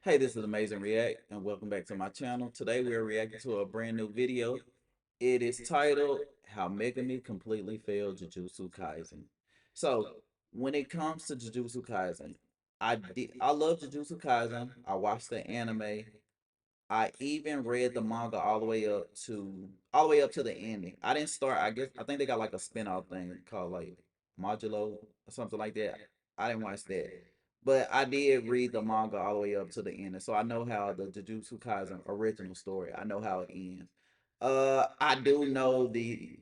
Hey, this is Amazin.reacts, and welcome back to my channel. Today we are reacting to a brand new video. It is titled How Megami Completely Failed Jujutsu Kaisen. So, when it comes to Jujutsu Kaisen, I love Jujutsu Kaisen. I watched the anime. I even read the manga all the way up to the ending. I didn't start, I think they got like a spin-off thing called like Modulo or something like that. I didn't watch that. But I did read the manga all the way up to the ending. So I know how the Jujutsu Kaisen original story, I know how it ends. I do know the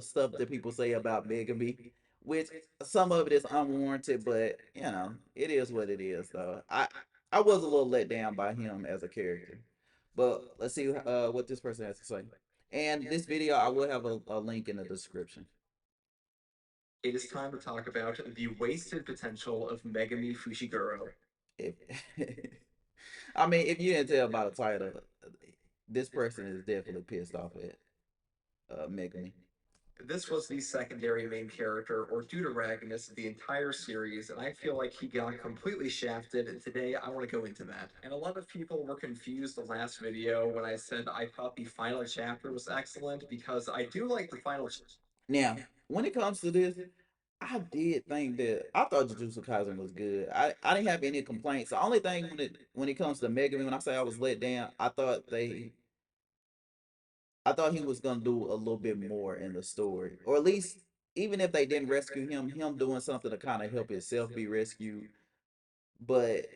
stuff that people say about Megami, which some of it is unwarranted, but it is what it is. Though I was a little let down by him as a character, but let's see what this person has to say. And this video, I will have a link in the description. It is time to talk about the wasted potential of Megami Fushiguro. If I mean, if you didn't tell by the title, this person is definitely pissed off at Megami. This was the secondary main character or deuteragonist of the entire series, and I feel like he got completely shafted, and today I want to go into that. And a lot of people were confused the last video when I said I thought the final chapter was excellent because I do like the final. Now, when it comes to this, I did think that I thought Jujutsu Kaisen was good. I didn't have any complaints. The only thing when it comes to Megami, when I say I was let down, I thought he was gonna do a little bit more in the story, or at least even if they didn't rescue him doing something to kind of help himself be rescued. But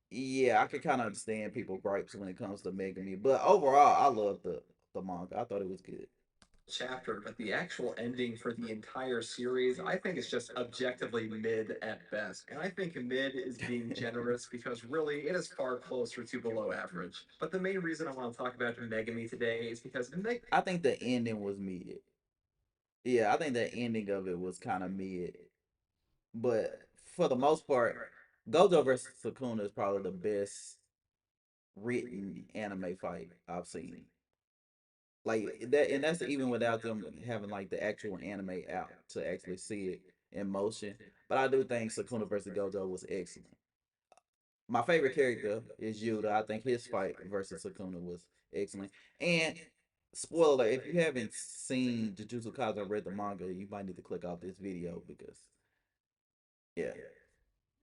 yeah, I can kind of understand people gripes when it comes to Megami. But overall, I love the manga. I thought it was good. Chapter, but the actual ending for the entire series, I think is just objectively mid at best. And I think mid is being generous because really it is far closer to below average. But the main reason I want to talk about Megami today is because I think the ending was mid. Yeah, I think the ending of it was kind of mid. But for the most part, Gojo versus Sukuna is probably the best written anime fight I've seen. Like that, and that's even without them having like the actual anime out to actually see it in motion. But I do think Sukuna versus Gojo was excellent. My favorite character is Yuta. I think his fight versus Sukuna was excellent. And spoiler alert, if you haven't seen Jujutsu Kaisen or read the manga, you might need to click off this video because yeah,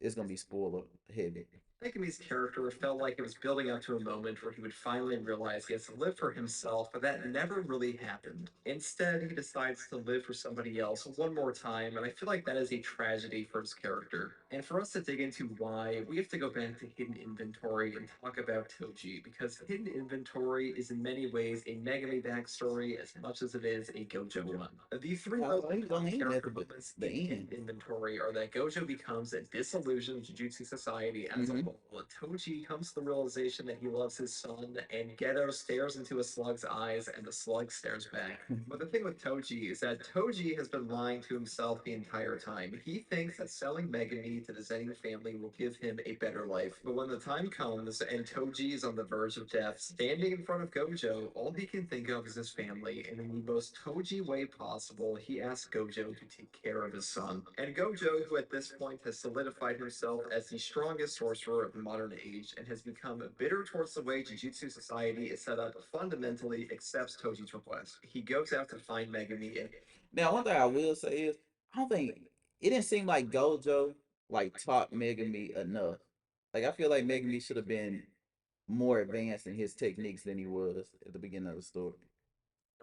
it's gonna be spoiler heavy. Megami's character felt like it was building up to a moment where he would finally realize he has to live for himself, but that never really happened. Instead, he decides to live for somebody else one more time, and I feel like that is a tragedy for his character. And for us to dig into why, we have to go back to Hidden Inventory and talk about Toji, because Hidden Inventory is in many ways a Megami backstory as much as it is a Gojo one. The three I most thought he was gonna end at character moments the in Hidden end. Inventory are that Gojo becomes a disillusioned Jujutsu society as a Mm-hmm. whole. Toji comes to the realization that he loves his son, and Geto stares into a slug's eyes, and the slug stares back. But the thing with Toji is that Toji has been lying to himself the entire time. He thinks that selling Megami to the Zenin family will give him a better life. But when the time comes and Toji is on the verge of death, standing in front of Gojo, all he can think of is his family, and in the most Toji way possible, he asks Gojo to take care of his son. And Gojo, who at this point has solidified himself as the strongest sorcerer of the modern age and has become bitter towards the way Jujutsu Society is set up, fundamentally accepts Toji's request. He goes out to find Megami and Now, one thing I will say is, I don't think it didn't seem like Gojo like taught Megami enough. Like I feel like Megami should have been more advanced in his techniques than he was at the beginning of the story.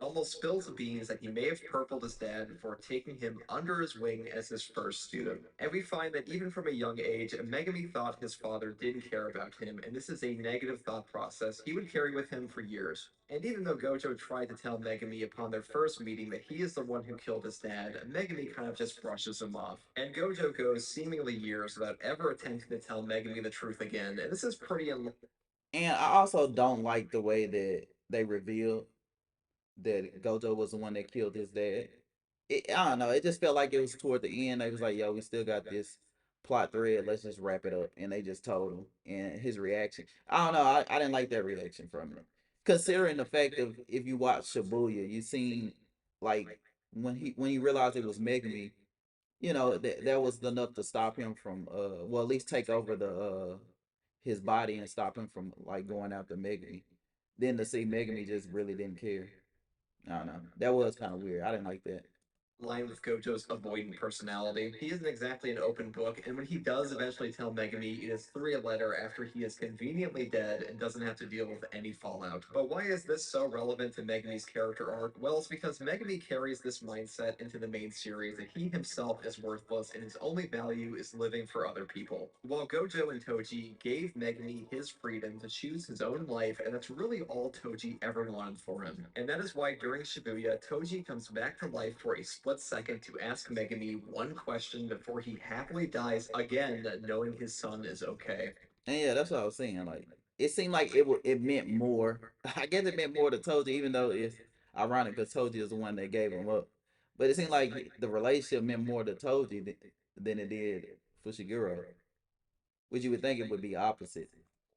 almost spills the beans that he may have purpled his dad before taking him under his wing as his first student. And we find that even from a young age, Megami thought his father didn't care about him, and this is a negative thought process he would carry with him for years. And even though Gojo tried to tell Megami upon their first meeting that he is the one who killed his dad, Megami kind of just brushes him off. And Gojo goes seemingly years without ever attempting to tell Megami the truth again, and this is pretty And I also don't like the way that they revealed that Gojo was the one that killed his dad. I don't know. It just felt like it was toward the end. They was like, "Yo, we still got this plot thread. Let's just wrap it up." And they just told him. And his reaction, I don't know. I didn't like that reaction from him, considering the fact of if you watch Shibuya, you seen like when he realized it was Megami. That was enough to stop him from well at least take over his body and stop him from like going after Megumi. Then to see Megumi just really didn't care. I don't know. That was kind of weird. I didn't like that. Line with Gojo's avoidant personality. He isn't exactly an open book, and when he does eventually tell Megumi, it is through a letter after he is conveniently dead and doesn't have to deal with any fallout. But why is this so relevant to Megumi's character arc? Well, it's because Megumi carries this mindset into the main series that he himself is worthless and his only value is living for other people. While Gojo and Toji gave Megumi his freedom to choose his own life, and that's really all Toji ever wanted for him. And that is why during Shibuya, Toji comes back to life for a split second to ask Megumi one question before he happily dies again, knowing his son is okay. And yeah, that's what I was saying. Like it seemed like it meant more. I guess it meant more to Toji, even though it's ironic because Toji is the one that gave him up. But it seemed like the relationship meant more to Toji than it did Fushiguro, which you would think it would be opposite.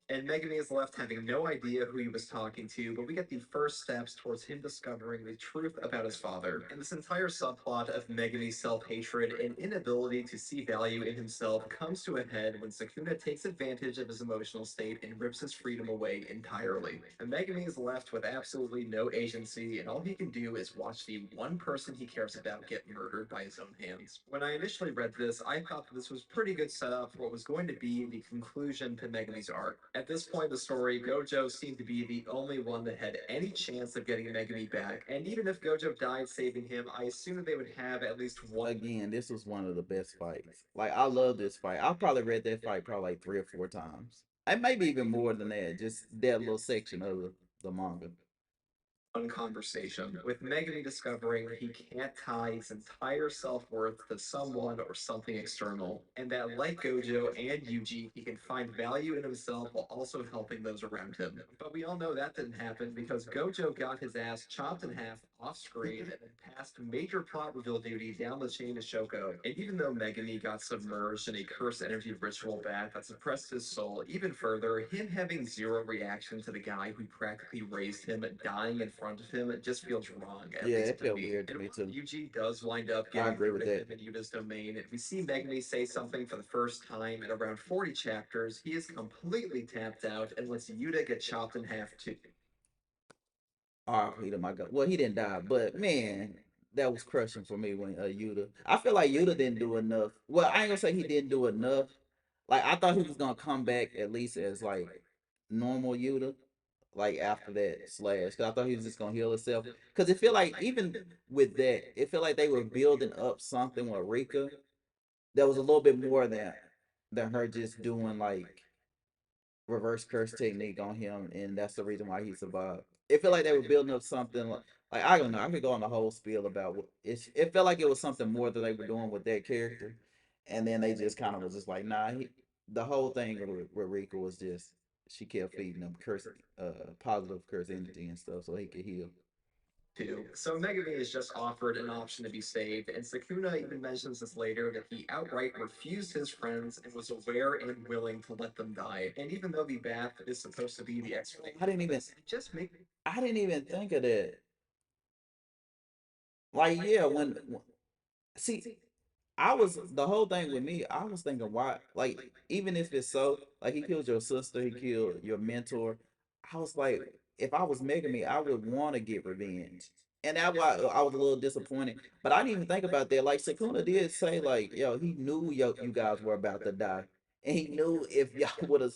And Megami is left having no idea who he was talking to, but we get the first steps towards him discovering the truth about his father. And this entire subplot of Megami's self hatred and inability to see value in himself comes to a head when Sukuna takes advantage of his emotional state and rips his freedom away entirely. And Megami is left with absolutely no agency, and all he can do is watch the one person he cares about get murdered by his own hands. When I initially read this, I thought that this was pretty good setup for what was going to be the conclusion to Megami's arc. At this point in the story, Gojo seemed to be the only one that had any chance of getting Megami back, and even if Gojo died saving him, I assumed that they would have at least one. Again, this was one of the best fights. Like I love this fight. I probably read that fight probably like 3 or 4 times, and maybe even more than that. Just that little section of the manga. One conversation, with Megami discovering he can't tie his entire self worth to someone or something external, and that, like Gojo and Yuji, he can find value in himself while also helping those around him. But we all know that didn't happen because Gojo got his ass chopped in half off screen and then passed major plot reveal duty down the chain to Shoko. And even though Megami got submerged in a curse energy ritual bath that suppressed his soul even further, him having zero reaction to the guy who practically raised him dying in front of him, it just feels wrong, at Yeah, least it to felt me. weird to And me when too. Yuji does wind up I getting agree rid with of that. him in Yuta's domain, we see Megami say something for the first time in around 40 chapters. He is completely tapped out and lets Yuta get chopped in half too. R.I.P. to my God. Well, he didn't die, but man, that was crushing for me when Yuta. I feel like Yuta didn't do enough. Well, I ain't gonna say he didn't do enough. Like I thought he was gonna come back at least as like normal Yuta, like after that slash. Cause I thought he was just gonna heal himself. Cause it feel like even with that, it felt like they were building up something with Rika that was a little bit more than her just doing like reverse curse technique on him, and that's the reason why he survived. It felt like they were building up something like I don't know. I could go on the whole spiel about what it felt like it was something more that they were doing with that character, and then they just kind of was just like, nah. The whole thing with Rika was just she kept feeding him curse, positive curse energy and stuff, so he could heal. Too. So Megami is just offered an option to be saved, and Sukuna even mentions this later that he outright refused his friends and was aware and willing to let them die. And even though the bath is supposed to be the I explanation didn't for even this, it just makes I didn't even think of that. Like yeah, see I was the whole thing with me. I was thinking, why? Like, even if it's so, like, he killed your sister, he killed your mentor. I was like, if I was Megami, I would want to get revenge, and that's why I was a little disappointed. But I didn't even think about that. Like, Sukuna did say, like, yo, he knew you guys were about to die, and he knew if y'all would have,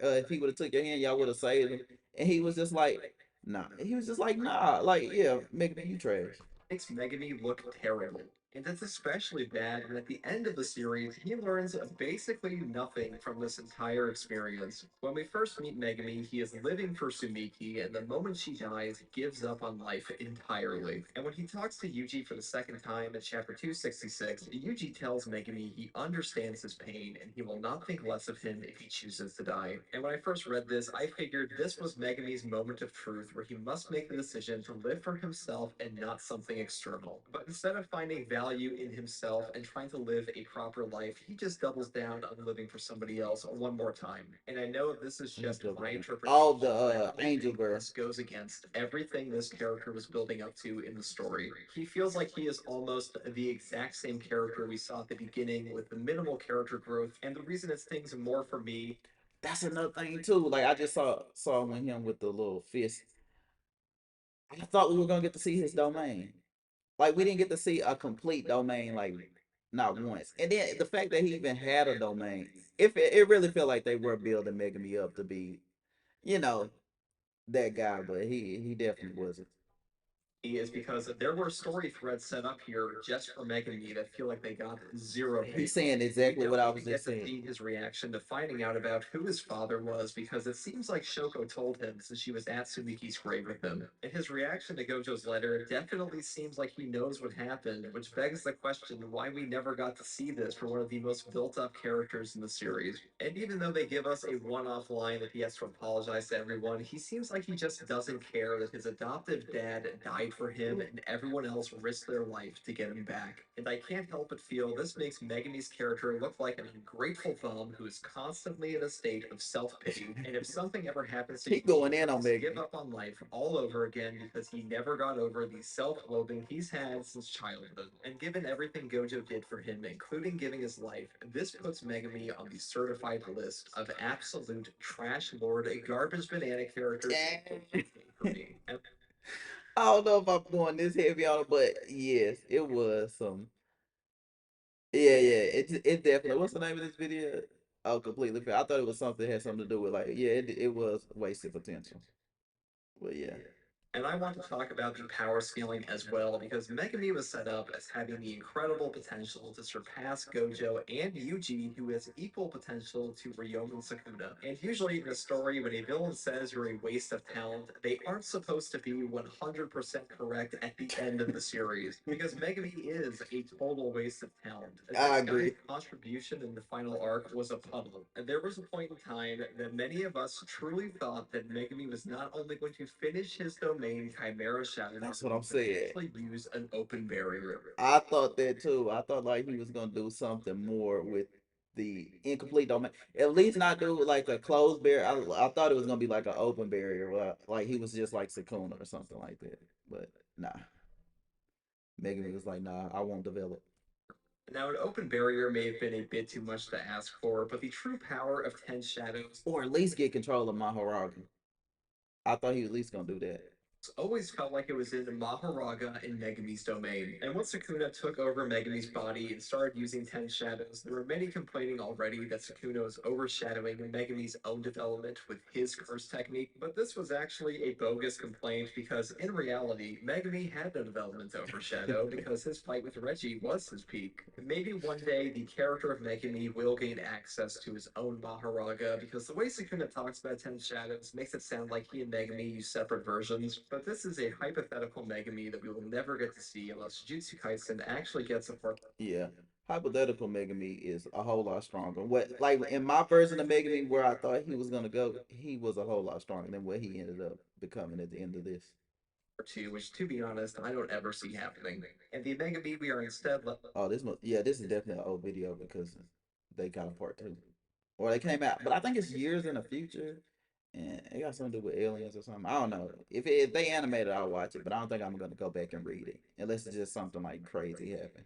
if he would have took your hand, y'all would have saved him. And he was just like, nah. He was just like, nah. Like, yeah, Megami, you trash. Megami look terrible. And it's especially bad when at the end of the series, he learns basically nothing from this entire experience. When we first meet Megami, he is living for Sumiki, and the moment she dies, he gives up on life entirely. And when he talks to Yuji for the second time in chapter 266, Yuji tells Megami he understands his pain and he will not think less of him if he chooses to die. And when I first read this, I figured this was Megami's moment of truth where he must make the decision to live for himself and not something external. But instead of finding value in himself and trying to live a proper life, he just doubles down on living for somebody else one more time. And I know this is just my interpretation, Oh, the but I Angel think Girl. this goes against everything this character was building up to in the story. He feels like he is almost the exact same character we saw at the beginning with the minimal character growth, and the reason it stings more for me That's another thing too. Like I just saw when him with the little fist. I thought we were gonna get to see his domain. Like we didn't get to see a complete domain, like not once. And then the fact that he even had a domain, if it really felt like they were building Megami up to be, you know, that guy, but he definitely wasn't. Is because there were story threads set up here just for Megami that feel like they got zero He's payoff. saying We exactly what don't I was even get just to saying. see his reaction to finding out about who his father was because it seems like Shoko told him since she was at Sumiki's grave with him. And his reaction to Gojo's letter definitely seems like he knows what happened, which begs the question why we never got to see this for one of the most built up characters in the series. And even though they give us a one off line that he has to apologize to everyone, he seems like he just doesn't care that his adoptive dad died for him and everyone else risked their life to get him back. And I can't help but feel this makes Megumi's character look like an ungrateful bum who is constantly in a state of self pity. And if something ever happens to He him, going he in on wants to give Megami. up on life all over again because he never got over the self loathing he's had since childhood. And given everything Gojo did for him, including giving his life, this puts Megami on the certified list of absolute trash lord, garbage banana characters Dang. for me. And I don't know if I'm going this heavy on it, but yes, it was some. Yeah, yeah. It definitely. What's the name of this video? Oh, completely fair. I thought it was something that had something to do with like yeah, it was wasted potential. But yeah. And I want to talk about the power scaling as well, because Megami was set up as having the incredible potential to surpass Gojo and Yuji, who has equal potential to Ryoma and Sukuna. And usually in a story, when a villain says you're a waste of talent, they aren't supposed to be 100% correct at the end of the series, because Megami is a total waste of talent. I This guy's agree. contribution in the final arc was a puddle, and there was a point in time that many of us truly thought that Megami was not only going to finish his domain Chimera Shadow That's what Garden, I'm but saying. actually use an open barrier. I thought that too. I thought like he was gonna do something more with the incomplete domain. At least not do like a closed barrier. I thought it was gonna be like an open barrier, like he was just like Sukuna or something like that. But nah, Megan was like, nah, I won't develop. Now, an open barrier may have been a bit too much to ask for, but the true power of Ten Shadows Or at least get control of my Haraga. I thought he was at least gonna do that. always felt like it was in Maharaga in Megami's domain. And once Sukuna took over Megami's body and started using Ten Shadows, there were many complaining already that Sukuna was overshadowing Megami's own development with his curse technique. But this was actually a bogus complaint because in reality, Megami had no development over Shadow because his fight with Reggie was his peak. Maybe one day the character of Megami will gain access to his own Maharaga because the way Sukuna talks about Ten Shadows makes it sound like he and Megami use separate versions, but this is a hypothetical Megami that we will never get to see unless Jujutsu Kaisen actually gets a part. Yeah. Hypothetical Megami is a whole lot stronger. What like in my version of Megami where I thought he was gonna go, he was a whole lot stronger than what he ended up becoming at the end of this. Two, which to be honest, I don't ever see happening. And the Megami we are instead left. Oh, this is definitely an old video because they got a part two. Or they came out, but I think it's years in the future. And it got something to do with aliens or something. I don't know. If they animated, I'll watch it, but I don't think I'm gonna go back and read it unless it's just something like crazy happen.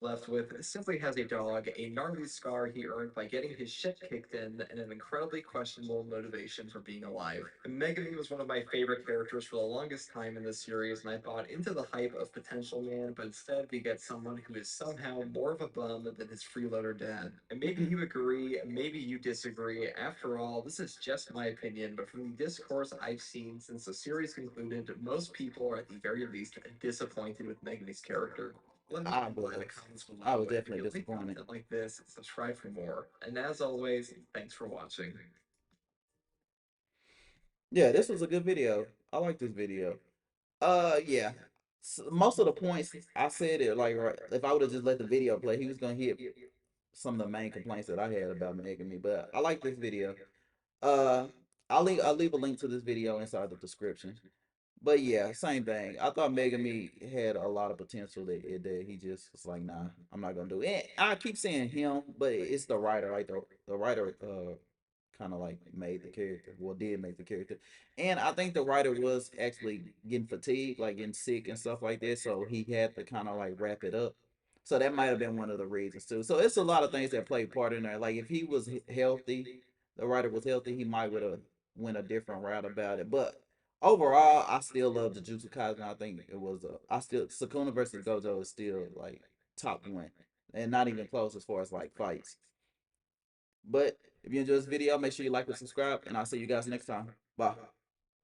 Left with simply has a dog, a gnarly scar he earned by getting his shit kicked in, and an incredibly questionable motivation for being alive. Megami was one of my favorite characters for the longest time in this series, and I bought into the hype of Potential Man, but instead we get someone who is somehow more of a bum than his freeloader dad. And maybe you agree, maybe you disagree. After all, this is just my opinion, but from the discourse I've seen since the series concluded, most people are at the very least disappointed with Megami's character. Let me I know in was. the comments I below. was And if definitely you like disappointed. content like this, subscribe for more. And as always, thanks for watching. Yeah, this was a good video. I like this video. Yeah. Most of the points I said it like right. If I would have just let the video play, he was gonna hit some of the main complaints that I had about making me. But I like this video. Uh, I'll leave a link to this video inside the description. But yeah, same thing. I thought Megami had a lot of potential that he just was like, nah, I'm not gonna do it. And I keep saying him, but it's the writer, like the writer kind of like made the character. Well, did make the character, and I think the writer was actually getting fatigued, like getting sick and stuff like that. So he had to kind of like wrap it up. So that might have been one of the reasons too. So it's a lot of things that play part in there. Like if he was healthy, the writer was healthy, he might would have went a different route about it. But overall, I still love Jujutsu Kaisen. I think it was I still Sukuna versus Gojo is still like top one, and not even close as far as like fights. But if you enjoyed this video, make sure you like and subscribe, and I'll see you guys next time. Bye.